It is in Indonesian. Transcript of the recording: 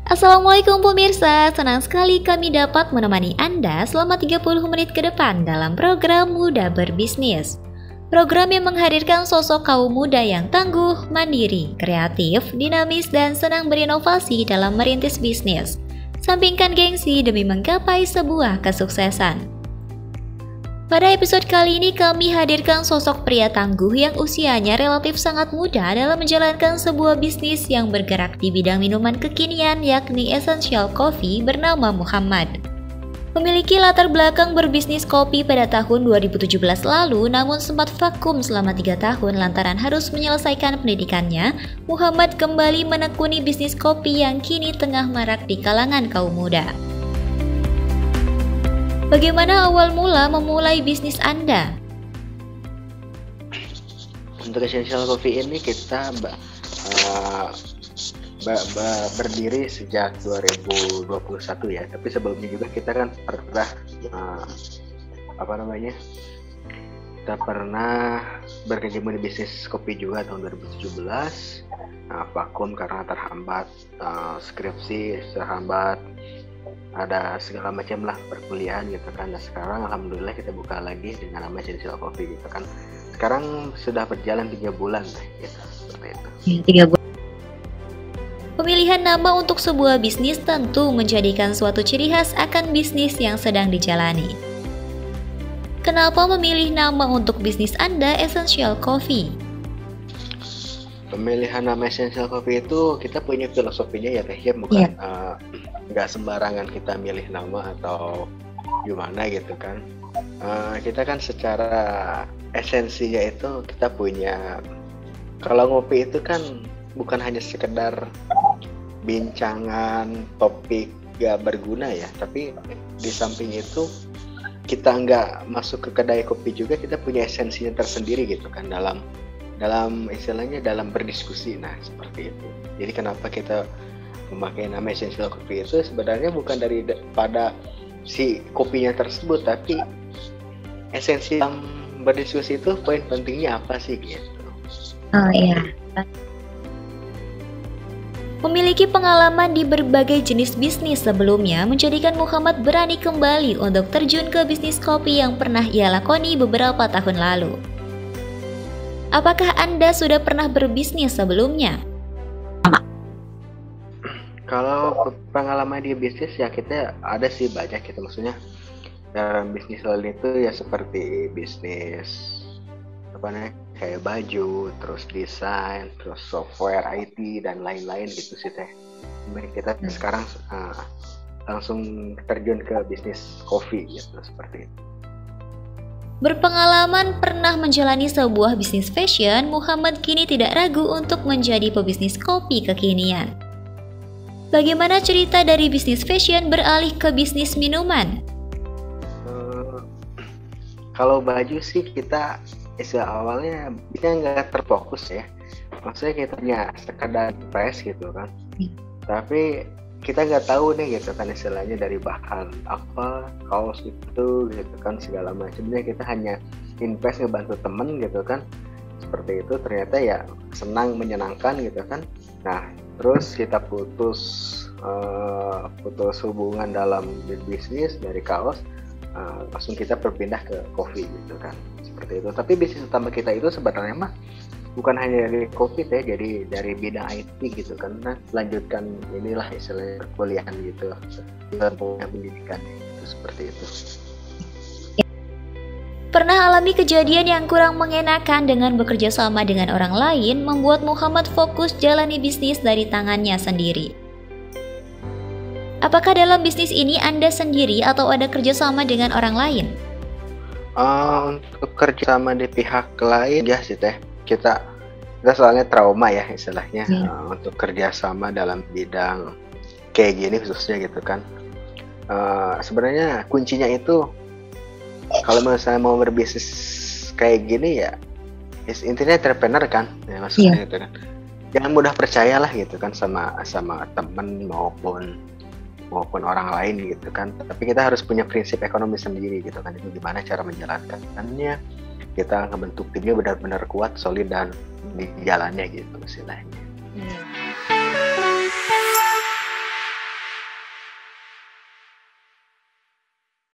Assalamualaikum pemirsa, senang sekali kami dapat menemani Anda selama 30 menit ke depan dalam program Muda Berbisnis. Program yang menghadirkan sosok kaum muda yang tangguh, mandiri, kreatif, dinamis, dan senang berinovasi dalam merintis bisnis. Sampingkan gengsi demi menggapai sebuah kesuksesan. Pada episode kali ini kami hadirkan sosok pria tangguh yang usianya relatif sangat muda dalam menjalankan sebuah bisnis yang bergerak di bidang minuman kekinian yakni Essential Coffee bernama Muhammad. Memiliki latar belakang berbisnis kopi pada tahun 2017 lalu namun sempat vakum selama 3 tahun lantaran harus menyelesaikan pendidikannya, Muhammad kembali menekuni bisnis kopi yang kini tengah marak di kalangan kaum muda. Bagaimana awal mula memulai bisnis Anda? Untuk Essential Coffee ini kita berdiri sejak 2021 ya. Tapi sebelumnya juga kita kan pernah kita pernah berkecimpung di bisnis kopi juga tahun 2017. Vakum karena terhambat skripsi, terhambat ada segala macam lah perkuliahan gitu kan. Nah sekarang alhamdulillah kita buka lagi dengan nama Essential Coffee gitu kan. Sekarang sudah berjalan 3 bulan gitu, seperti itu. 3 bulan. Pemilihan nama untuk sebuah bisnis tentu menjadikan suatu ciri khas akan bisnis yang sedang dijalani. Kenapa memilih nama untuk bisnis Anda Essential Coffee? Pemilihan nama Essential Coffee itu kita punya filosofinya ya Teh, bukan nggak sembarangan kita milih nama atau gimana gitu kan. Kita kan secara esensinya itu kita punya, kalau ngopi itu kan bukan hanya sekedar bincangan topik gak berguna ya, tapi di samping itu kita nggak masuk ke kedai kopi juga kita punya esensinya tersendiri gitu kan dalam istilahnya dalam berdiskusi. Nah seperti itu. Jadi kenapa kita memakai nama Essential Coffee itu sebenarnya bukan daripada si kopinya tersebut, tapi esensi yang berdiskusi itu poin pentingnya apa sih gitu. Oh iya. Memiliki pengalaman di berbagai jenis bisnis sebelumnya menjadikan Muhammad berani kembali untuk terjun ke bisnis kopi yang pernah ia lakoni beberapa tahun lalu. Apakah Anda sudah pernah berbisnis sebelumnya? Kalau pengalaman di bisnis ya kita ada sih banyak gitu, maksudnya dalam bisnis lain itu ya seperti bisnis kayak baju, terus desain, terus software IT dan lain-lain gitu sih Teh. Kita sekarang langsung terjun ke bisnis kopi gitu seperti itu. Berpengalaman pernah menjalani sebuah bisnis fashion, Muhammad kini tidak ragu untuk menjadi pebisnis kopi kekinian. Bagaimana cerita dari bisnis fashion beralih ke bisnis minuman? Kalau baju sih kita awalnya kita nggak terfokus ya. Maksudnya kita hanya sekedar press gitu kan. Tapi kita nggak tahu nih gitu kan istilahnya dari bahan apa, kaos itu gitu kan segala macamnya. Kita hanya invest ngebantu temen gitu kan. Seperti itu ternyata ya senang menyenangkan gitu kan. Nah terus kita putus hubungan dalam bisnis dari kaos, langsung kita berpindah ke kopi gitu kan seperti itu. Tapi bisnis utama kita itu sebenarnya mah bukan hanya dari kopi Teh, jadi dari bidang IT gitu kan. Nah lanjutkan inilah istilahnya perkuliahan gitu, pendidikan itu seperti itu. Pernah alami kejadian yang kurang mengenakan dengan bekerja sama dengan orang lain membuat Muhammad fokus jalani bisnis dari tangannya sendiri. Apakah dalam bisnis ini Anda sendiri atau ada kerjasama dengan orang lain? Untuk kerjasama di pihak lain ya sih Teh, kita soalnya trauma ya istilahnya untuk kerjasama dalam bidang kayak gini khususnya gitu kan. Sebenarnya kuncinya itu kalau misalnya mau berbisnis kayak gini ya intinya entrepreneur kan ya, maksudnya gitu kan. Jangan mudah percayalah gitu kan sama teman maupun orang lain gitu kan. Tapi kita harus punya prinsip ekonomi sendiri gitu kan. Itu gimana cara menjalankannya. Kita ngebentuk timnya benar-benar kuat, solid dan di jalannya gitu istilahnya.